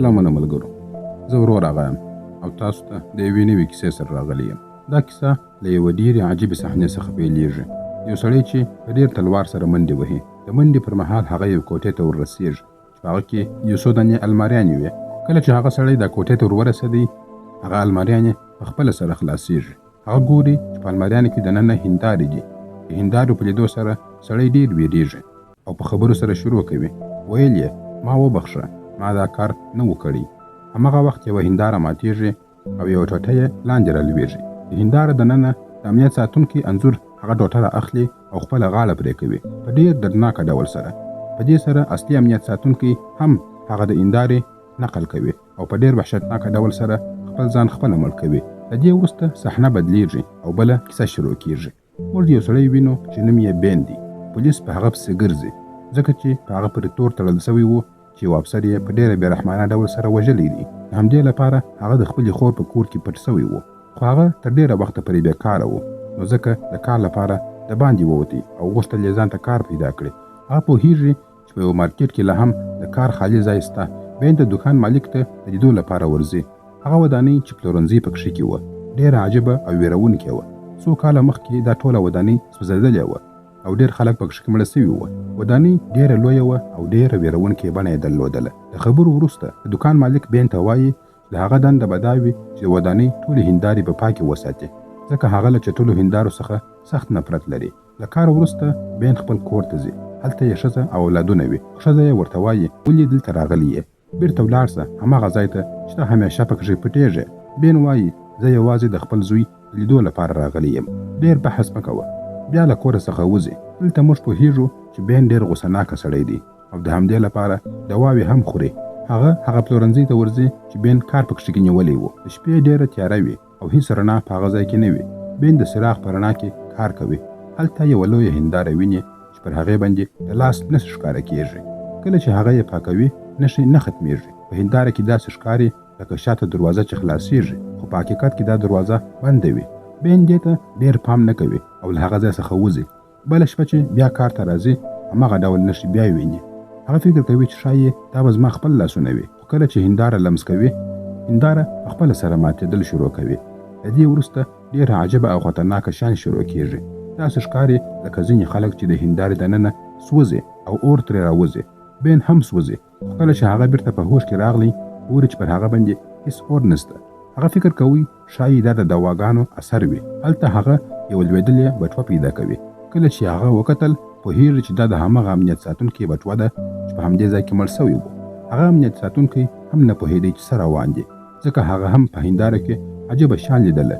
سلامونه ملګرو، زه ورور آغا یم او تاسو ته د یوې نوې کیسې سره راغلی یم. دا کیسه له یوه ډېرې عجیبې صحنې څخه پیلېږي. یو سړی چې په ډېر تلوار سره منډې وهي. د منډې پر مهال هغه یو کوټې ته وررسېږي چې په هغه کې یو څو دانې الماریانې وې. کله چې هغه سړی دا کوټې ته ورورسېدی، هغه الماریانې په خپله سره خلاصېږي. هغه ګوري چې په الماریانو کې دننه هندارې دي. د هندارو په لیدو سره سړی ډېر وېرېږي او په خبرو سره شروع کوي. ویل یې ما وبخښه، ما دا کار نه و کړی. هماغه وخت یوه هنداره ماتېږي او یوه ټوټه یې لاندې رالوېږي. د هنداره دننه د امنیت ساتونکي انځور هغه ټوټه را اخلي او خپله غاړه پرې کوي په ډېر دردناکه ډول سره. په دې سره اصلي امنیت ساتونکي هم هغه د هندارې نقل کوي او په ډېر وحشتناکه ډول سره خپل ځان خپله مړ کوي. د دې وروسته صحنه بدلیږي او بله کیسه شروع کېږي. موږ یو سړی وینو چې نوم یې بین دی. پولیس په هغه پسې ګرځي ځکه چې په هغه پرې تور تړل سوی و چې یو افسر یې په ډېره بېرحمانه ډول سره وژلی دی. د همدې لپاره هغه د خپلې خور په کور کې پټ سوی و، خو هغه تر ډېره وخته پرې بېکاره و، نو ځکه د کار لپاره د باندې ووتی او غوښتل یې ځان ته کار پیدا کړي. هغه پوهېږي چې په یو مارکېټ کې لا هم د کار خالي ځای شته. بین د دوکان مالک ته د لیدو لپاره ورځي. هغه ودانۍ چې پلورنځي پکښې کې وه ډېره عجیبه او ویرونکې وه. څو کاله مخکې دا ټوله ودانۍ سوځېدلې وه او ډېر خلک پکښې مړه سوي وه. ودانۍ ډېره لویه وه او ډېره ویرونکې بڼه یې درلودله. د خبرو وروسته د دوکان مالک بین ته وایي د هغه دنده به دا وي چې د ودانۍ ټولې هندارې په پاکې وساتي، ځکه هغه له چټلو هندارو څخه سخت نفرت لري. له کار وروسته بین خپل کور ته ځي. هلته یې ښځه او اولادونه وي. ښځه یې ورته وایي ولې دلته راغلی یې؟ بېرته ولاړ شه هماغه ځای ته چې ته همیشه پکښې پټېږې. بین وایي زه یوازې د خپل زوی لیدو لپاره راغلی یم. ډېر بحث مه کوه، بیا له کوره څخه وځي. دلته موږ پوهېږو چې بین ډېر غوسهناکه سړی دی او د همدې لپاره دواوې هم خوري. هغه پلورنځي ته ورځي چې بین کار پکښې کې نیولی و. د شپې ډېره تیاره وي او هېڅ رڼا په هغه ځای کې نه وي. بین د څراغ په رڼا کې کار کوي. هلته یوه لویه هنداره ویني چې پر هغې باندې د لاس نښې ښکاره کېږي. کله چې هغه یې پاکوي نښې نه ختمېږي. په هنداره کې داسې ښکاري لکه شاته دروازه چې خلاصېږي، خو په حقیقت کې دا دروازه بنده وي. بین دې ته ډېر پام نه کوي او له هغه ځای څخه وځي. بله شپه چې بیا کار ته راځي هماغه ډول نښې بیا ویني. هغه فکر کوي چې ښایي دا به زما خپل لاسونه وي، خو کله چې هنداره لمس کوي هنداره په خپله سره ماتېدل شروع کوي. د دې وروسته ډېره عجیبه او خطرناکه شیان شروع کېږي. داسې ښکاري لکه ځینې خلک چې د هندارې دننه سوځي او اور ترې راوځي. بین هم سوځي، خو کله چې هغه بیرته په هوښ کې راغلی ګوري چې پر هغه باندې هېڅ اور نشته. هغه فکر کوي ښایي دا د دواګانو اثر وي. هلته هغه یو لوېدلې بټوه پیدا کوي. کله چې هغه وکتل پوهېږي چې دا د همغه امنیت ساتونکي بټوه ده چې په همدې ځای کې مړ سوی و. هغه امنیت ساتونکی هم نه پوهېدی چې څه روان دي، ځکه هغه هم په هنداره کې عجیبه شیان لیدله،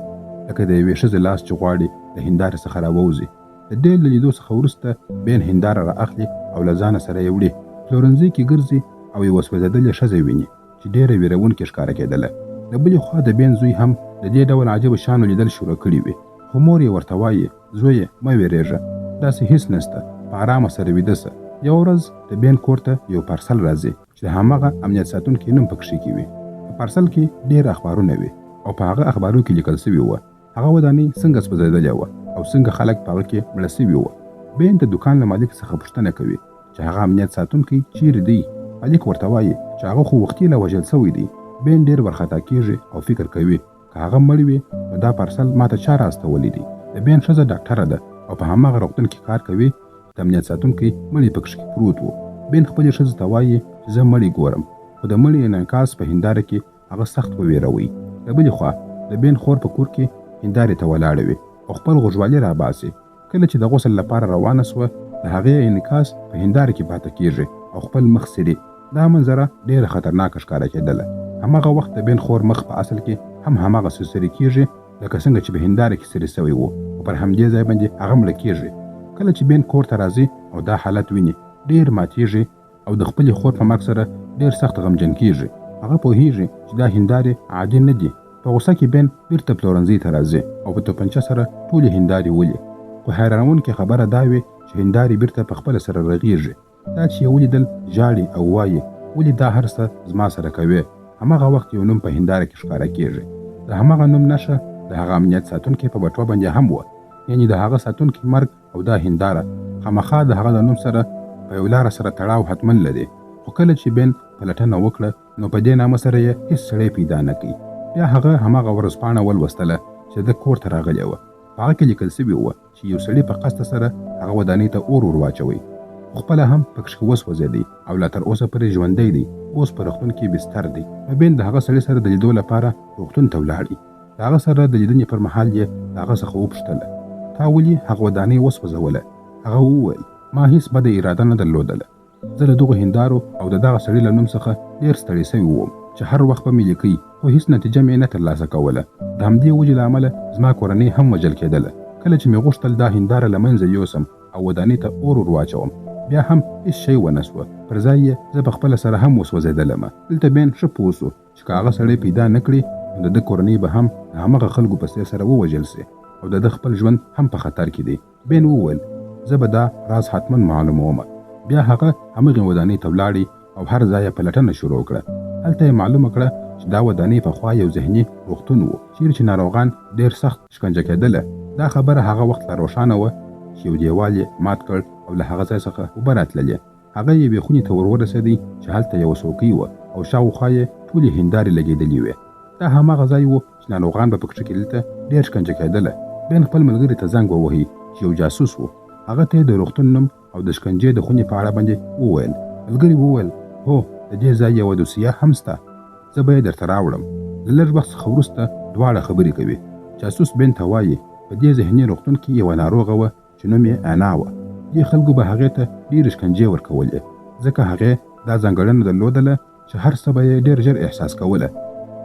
لکه د یوې ښځې لاس چې غواړي د هندارې څخه راووځي. د دې له لیدو څخه وروسته بین هنداره را اخلي او له ځانه سره یې وړي. پلورنځي کې ګرځي او یوه سوځېدلې ښځه ویني چې ډېره ویرونکې ښکاره کېدله. د بلې خوا د بین زوی هم د دې ډول عجیبو شیانو لیدل شروع کړي وي، خو مور یې ورته وایي زویه مه ویرېږه، داسې هېڅ نشته، په ارامه سره ویده شه. یوه ورځ د بین کور ته یو پارسل راځي چې د هماغه امنیت ساتونکي نوم پکښې کې وي. په پارسل کې ډېر اخبارونه وي او په هغه اخبارو کې لیکل سوي وه هغه ودانۍ څنګه سوځېدلې وه او څنګه خلک په هغه کې مړه سوي وه. بین د دوکان له مالک څخه پوښتنه کوي چې هغه امنیت ساتونکی چیرې دی. مالک ورته وایي چې هغه خو وختي لا وژل سوی دی. بین ډېر وارخطا کېږي او فکر کوي که هغه مړ وي نو دا پارسل ماته چا راستولی دی. د بین ښځه ډاکټره ده او په هماغه روغتون کې کار کوي. د امنیت ساتونکی مړی پکښې پروت و. بین خپلې ښځې ته وایي چې زه مړی ګورم، خو د مړي انعکاس په هنداره کې هغه سخت وویروي. د بلې خوا د بین خور په کور کې هندارې ته ولاړه وي او خپل غوږوالي راباسي. کله چې د غسل لپاره روانه سوه د هغې انعکاس په هنداره کې پاته کېږي او خپل مخ څیري. دا منظره ډېره خطرناکه ښکاره کېدله. هماغه وخت د بین خور مخ په اصل کې هم هماغسې څیري کېږي لکه څنګه چې په هنداره کې څیري سوی و او پر همدې ځای باندې هغه مړه کېږي. کله چې بین کور ته راځي او دا حالت ویني ډېر ماتېږي او د خپلې خور په مرګ سره ډېر سخت غمجن کېږي. هغه پوهېږي چې دا هندارې عادي نه دي. په غوسه کې بین بیرته پلورنځي ته راځي او په توپنچه سره ټولې هندارې ولي. خو حیرانوونکې خبره دا وي چې هندارې بیرته په خپله سره رغېږي. دا چې یې ولیدل ژاړي او وایي ولې دا هر څه زما سره کوې. هماغه وخت یو نوم په هنداره کې ښکاره کېږي. د هماغه نوم نښه د هغه امنیت ساتونکي په بټوه باندې هم وه، یعنې د هغه ساتونکي مرګ او دا هنداره خامخا د هغه د نوم سره په یو لاره سره تړاو حتمن لري. خو کله چې بین پلټنه وکړه نو په دې نامه سره یې هیڅ سړی پیدا نه کړي. بیا هغه هماغه ورځپاڼه ولوستله چې د کور ته راغلی وه. په هغه کې لیکل سوي وه چې یو سړي په قصد سره هغه ودانۍ ته اور واچوي، خپله هم پکښې وسوځېدی او لا تر اوسه پورې ژوندی دی. اوس په روغتون کې بستر دی. بین د هغه سړي سره د لیدو لپاره روغتون ته ولاړی. د هغه سره د لیدنې پر مهال یې د هغه څخه وپوښتله، تا ولې هغه ودانۍ وسوځوله؟ هغه وویل، ما هیڅ بده اراده نه درلودله. زه له دغو هندارو او د دغه سړي له نوم څخه ډېر ستړی سوی وم چې هر وخت به مې لیکئ، خو هیڅ نتیجه مې نه ترلاسه کوله. د همدې وجې له امله زما کورنۍ هم وژل کېدله. کله چې مې غوښتل دا هنداره له منځه یوسم او ودانۍ ته اور واچوم، بیا هم هیڅ شی ونه سوه. پر ځای یې زه په خپله سره هم وسوځېدلم. دلته بین ښه پوه سو چې که هغه سړی پیدا نه کړي نو د ده کورنۍ به هم د همغه خلکو په څېر سره ووژل سي او د ده خپل ژوند هم په خطر کې دی. بین وویل، زه به دا راز حتما معلوموم. بیا هغه همغې ودانۍ ته ولاړی او هر ځای یې پلټنه شروع کړه. هلته یې معلومه کړه چې دا ودانۍ پخوا یو ذهني روغتون و چیرې چې ناروغان ډېر سخت شکنجه کېدله. دا خبره هغه وخت لا روښانه وه چې یو دیوال یې مات کړ او له هغه ځای څخه اوبه راتللې. هغه یوې خونې ته ورورسېدی چې هلته یوه څوکۍ وه او شاوخوا یې ټولې هندارې لګېدلې وې. دا هماغه ځای و چې ناروغان به پکښې دلته ډېر شکنجه کېدله. بین خپل ملګري ته زنګ ووهي چې یو جاسوس و. هغه ته یې د روغتون نوم او د شکنجې د خونې په اړه باندې وویل. ملګري وویل، هو، د دې ځای یوه دوسیه هم سته، زه به یې درته راوړم. له لږ وخت څخه وروسته دواړه خبرې کوي. جاسوس بین ته وایي په دې ذهني روغتون کې یوه ناروغه وه چې نوم یې انا وه. دې خلکو به هغې ته ډېرې شکنجې ورکولې، ځکه هغې دا ځانګړنه درلودله چې هر څه به یې ډېر ژر احساس کوله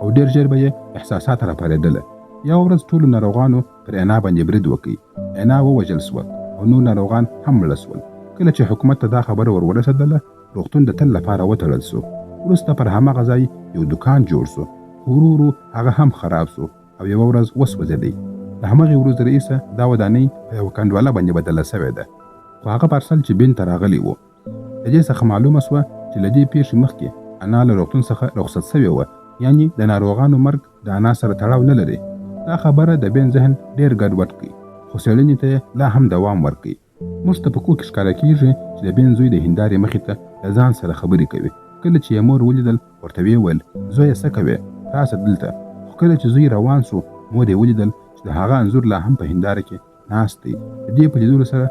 او ډېر ژر به یې احساسات راپارېدله. یوه ورځ ټولو ناروغانو پر انا باندې برید وکړ. انا ووژل سوه او نور ناروغان هم مړه سول. کله چې حکومت ته دا خبره ورورسېدله، روغتون د تل لپاره وتړل سو. وروسته پر هماغه ځای یو دوکان جوړ سو. ورو ورو هغه هم خراب سو او یوه ورځ وسوځېدی. د همغې ورځې راهیسه دا ودانۍ په یوه کنډواله باندې بدله سوې ده. خو هغه پارسل چې بین ته راغلی و، د دې څخه معلومه سوه چې له دې پیښې مخکې انا له روغتون څخه رخصت سوې وه، یعنې د ناروغانو مرګ د انا سره تړاو نه لري. دا خبره د بین ذهن ډېر ګډوډ کړي، خو څېړنې ته یې لا هم دوام ورکړي. موږ ته په کور کې ښکاره کېږي چې د بین زوی د هندارې مخې ته له ځان سره خبرې کوي. کله چې یې مور ولیدل، ورته ویې ویل، زویه څه کوې؟ راسه دلته. خو کله چې زوی روان سو، مور یې ولیدل چې د هغه انځور لا هم په هنداره کې ناست دی. د دې په لیدلو سره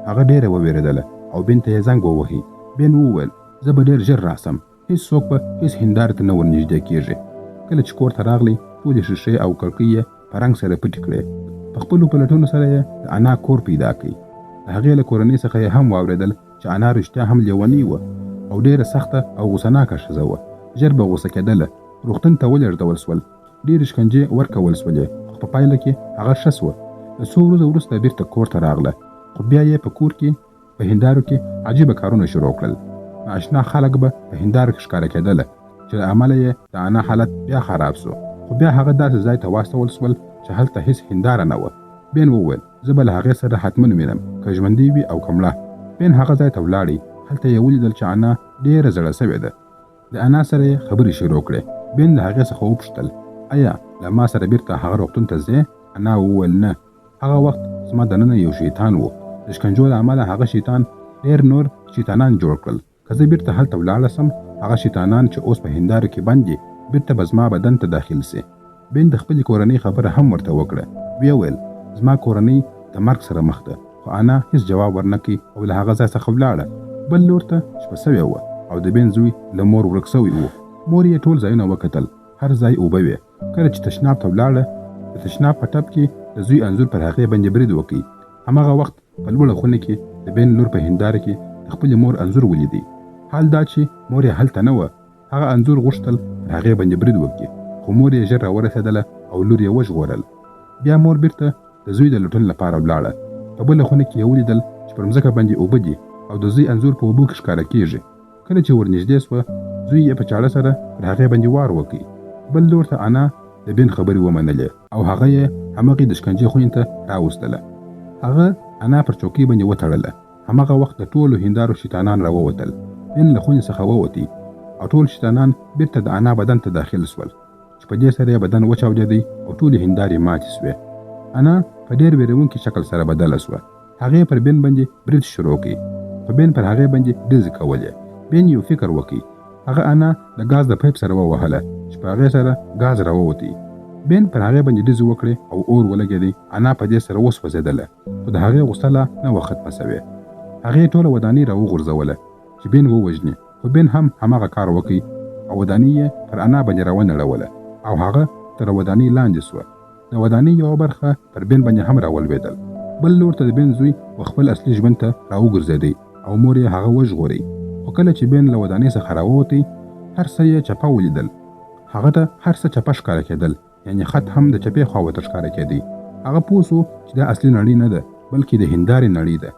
هغه ډېره ووېرېدله او بین ته یې زنګ ووهي. بین وویل، زه به ډېر ژر راسم. هیڅوک به هیڅ هندارې ته نه ورنږدې کېږي. کله چې کور ته راغلی، ټولې ښیښې او کړکۍ یې په رنګ سره پټې کړې. په خپلو پلټونو سره یې د انا کور پیدا کړي. د هغې له کورنۍ څخه یې هم واورېدل چې انا رښتیا هم لیونۍ وه او ډېره سخته او غوسناکه ښځه وه. ژر به غوسه کېدله. روغتون ته ولېږدول سول. ډېرې شکنجې ورکول سولې، خو په پایله کې هغه ښه سوه. د څو ورځو وروسته بېرته کور ته راغله، خو بیا یې په کور کې په هندارو کې عجیبه کارونه شروع کړل. نااشنا خلک به په هندارو کې ښکاره کېدله چې له امله یې د انا حالت بیا خراب سو. خو بیا هغه داسې ځای ته واستول سول چې هلته هیڅ هنداره نه وه. بین وویل، زه به له هغې سره حتمن وینم، که ژوندۍ وي او که مړه. بین هغه ځای ته ولاړی. هلته یې ولیدل چې انا ډېره زړه سوې ده. د انا سره یې خبرې شروع کړې. بین د هغې څخه وپوښتل، ایا له ما سره بیرته هغه روغتون ته ځې؟ انا وویل، نه. هغه وخت زما دننه یو شیطان و. د شکنجو له امله هغه شیطان ډېر نور شیطانان جوړ کړل. که زه بیرته هلته ولاړه سم، هغه شیطانان چې اوس په هندارو کې بند دي بیرته به زما بدن ته داخل سي. بین د خپلې کورنۍ خبره هم ورته وکړه. ویې ویل، زما کورنۍ د مرګ سره مخ ده. خو انا هیڅ جواب ورنکړي او له هغه ځای څخه ولاړه. بل لور ته شپه سوې وه او د بین زوی له مور ورک سوی و. مور یې ټول ځایونه وکتل، هر ځای اوبه وې. کله چې تشناب ته ولاړه، د تشناب په ټپ کې د زوی انځور پر هغې باندې برید وکړي. هماغه وخت په لوړه خونه کې د بین لور په هنداره کې د خپلې مور انځور ولیدی. حال دا چې مور یې هلته نه وه. هغه انځور غوښتل پر هغې باندې برید وکړي، خو مور یې ژر راورسېدله او لور یې وژغورل. بیا مور بیرته د زوی د لټون لپاره ولاړه. په بله خونه کې یې ولیدل چې پر مځکه باندې اوبه دي او د زوی انځور په اوبو کې ښکاره کېږي. کله چې ورنږدې سوه، زوی یې په چاړه سره پر هغې باندې وار وکړي. بل لور ته انا د بین خبرې ومنلې او هغه یې همغې د شکنجې خونې ته راوستله. هغه انا پر چوکۍ باندې وتړله. همغه وخت د ټولو هندارو شیطانان راووتل. بین له خونې څخه ووتی او ټول شیطانان بیرته د انا بدن ته داخل سول چې په دې سره یې بدن وچاودېدی او ټولې هندارې ماتې سوې. انا په ډېر ویرونکي شکل سره بدله سوه. هغې پر بین باندې برید شروع کړي. په بین پر هغې باندې ډزې کولې. بین یو فکر وکړي هغه انا د غاز د پایپ سره ووهله چې په هغې سره غاز راووتی. بین پر هغې باندې ډزې وکړې او اور ولګېدی. انا په دې سره وسوځېدله، خو د هغې غوسه لا نه وه ختمه سوې. هغې ټوله ودانۍ راوغورځوله چې بین ووژني، خو بین هم هماغه کار وکړي او ودانۍ یې پر انا باندې راونړوله او هغه تر ودانۍ لاندې سوه. د ودانۍ یوه برخه پر بین باندې هم راولوېدل. بل لور ته د بین زوی خپل اصلي ژوند ته راوګرځېدی او مور یې هغه وژغوري. خو کله چې بین له ودانۍ څخه راووتی، هر څه یې چپه ولیدل. هغه ته هر څه چپه ښکاره کېدل، یعنې خط هم د چپې خواوته ښکاره کېدی. هغه پوه سو چې دا اصلي نړۍ نه ده، بلکې د هندارې نړۍ ده.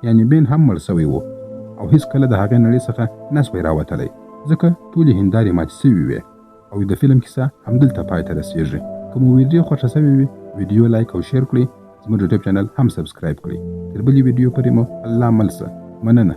یعنې بین هم مړ سوی و او هیڅ کله د هغې نړۍ څخه نسوی راوتلی، ځکه ټولې هندارې ماتې سوي وې. او د فلم کیسه همدلته پای ته رسېږي. که مو ویډیو خوښه سوې وي، ویډیو لایک او شیر کړئ. زموږ یوټیوب چینل هم سبسکرایب کړئ. تر بلې ویډیو پورې مو الله مل شه. مننه.